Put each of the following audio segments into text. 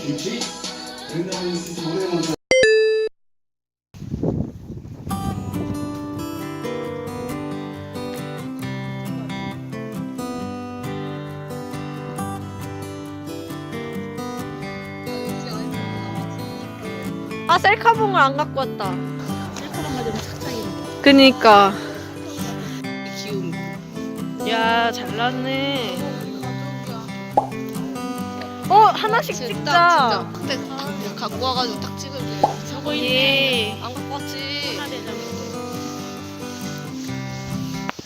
김치? 냉장고에 김치 오래 먹는 아, 셀카봉을 안 갖고 왔다. 셀카봉 가지고 착착이 그니까. 기움. 야, 잘났네. 하나씩 찍자. 진짜. 근데 딱 갖고 와가지고 딱 찍을게. 저거 예. 안 갖고 왔지.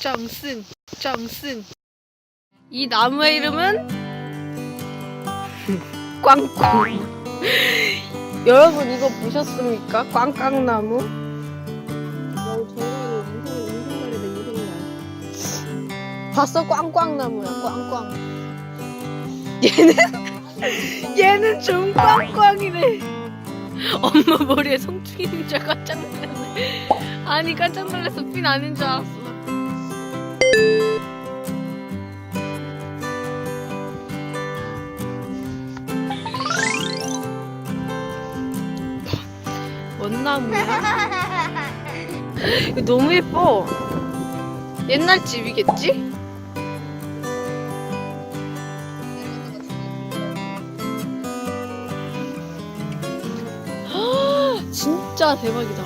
정승, 정승. 이 나무의 이름은 꽝꽝. 여러분 이거 보셨습니까? 꽝꽝나무. 봤어? 꽝꽝나무야, 꽝꽝. 얘는 좀 꽝꽝이래. 엄마 머리에 송충이 있는 줄 깜짝 놀랐네. 아니 깜짝 놀랐어. 핀 아닌 줄 알았어. 뭔 나무야? 이거 너무 예뻐. 옛날 집이겠지? 진짜 대박이다.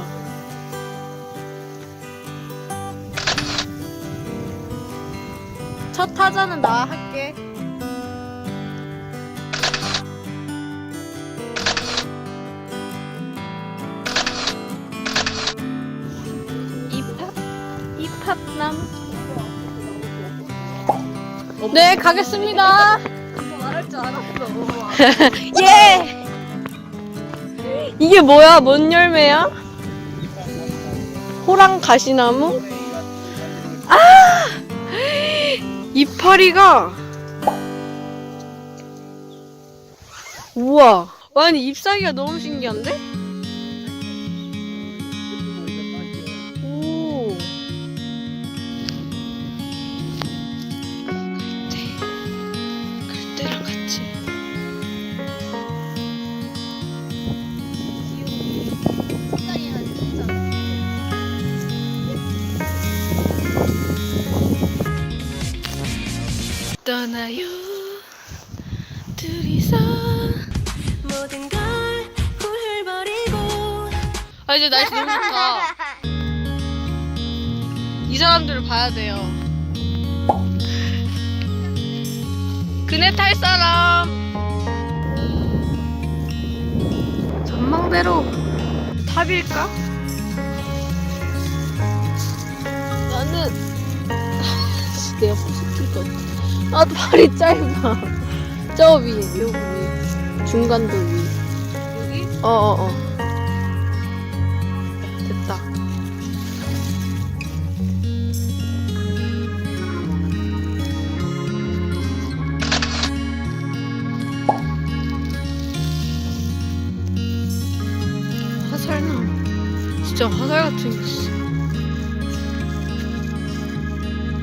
첫 타자는 나 할게. 이팝나무. 네, 가겠습니다. 말할 줄 알았어. 예! 이게 뭐야? 뭔 열매야? 호랑 가시나무? 아! 이파리가 우와. 아니 잎사귀가 너무 신기한데? 오. 갈대랑 같이. 떠나요 둘이서 모든 걸 훌훌버리고. 아 이제 날씨 너무 좋다. 이 사람들을 봐야 돼요. 그네 탈 사람. 전망대로 탑일까? 나는 내가 부서질 것 같아. 아, 발이 짧아. 저 위에, 여기 위. 중간도 위. 여기? 어어어. 됐다. 화살나무. 진짜 화살 같은 게 있어.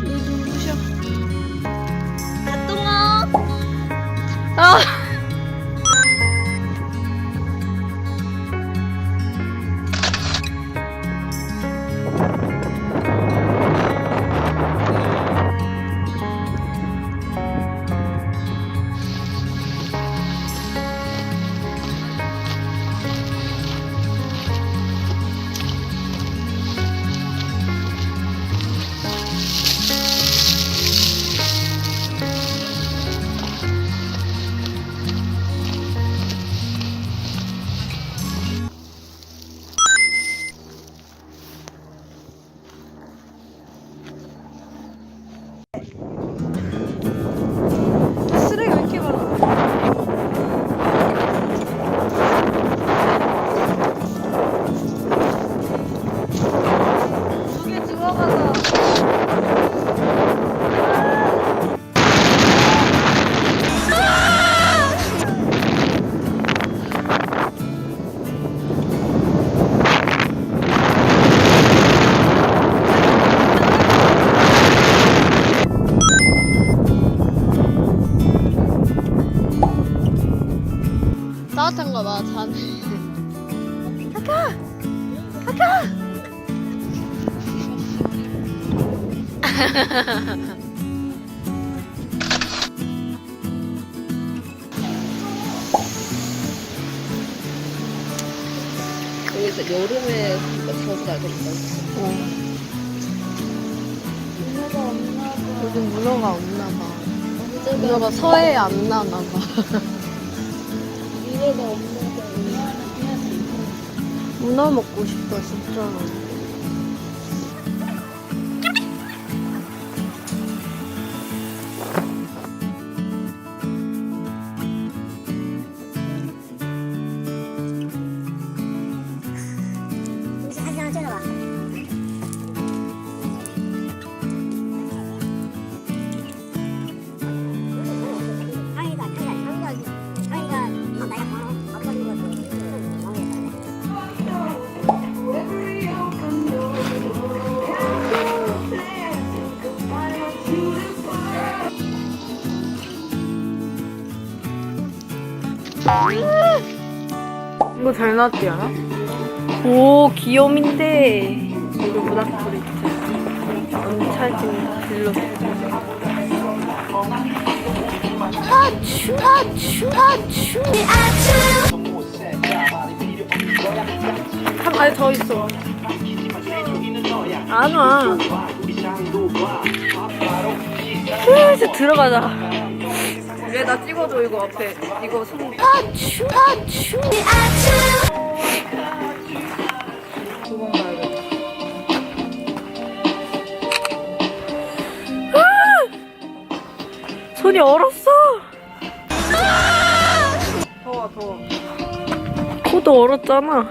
이거 누구셔? 아. 같은가 봐. 자네. 여기서 여름에 저수 나겠다. 요즘 문어가 없나 봐. 문어가 서해에 안 나나 봐. 문어 먹고 싶다 진짜. 사진 하나 찍어봐. 강이가 나이가 바꿔준 것도 모르겠다. 이거 잘 나왔지 않아? 오, 귀염인데. 이거 모닥불이 언니 찰진 빌로. 한 마리 더 있어. 안 와. 슬슬 들어가자. 그래, 나 찍어줘, 이거 앞에. 이거 손. 도망가야겠다. 손이 얼었어. 더워 더워. 코도 얼었잖아.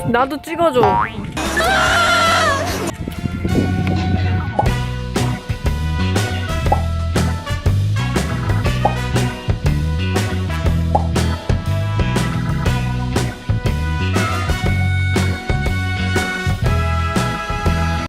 나도 찍어줘.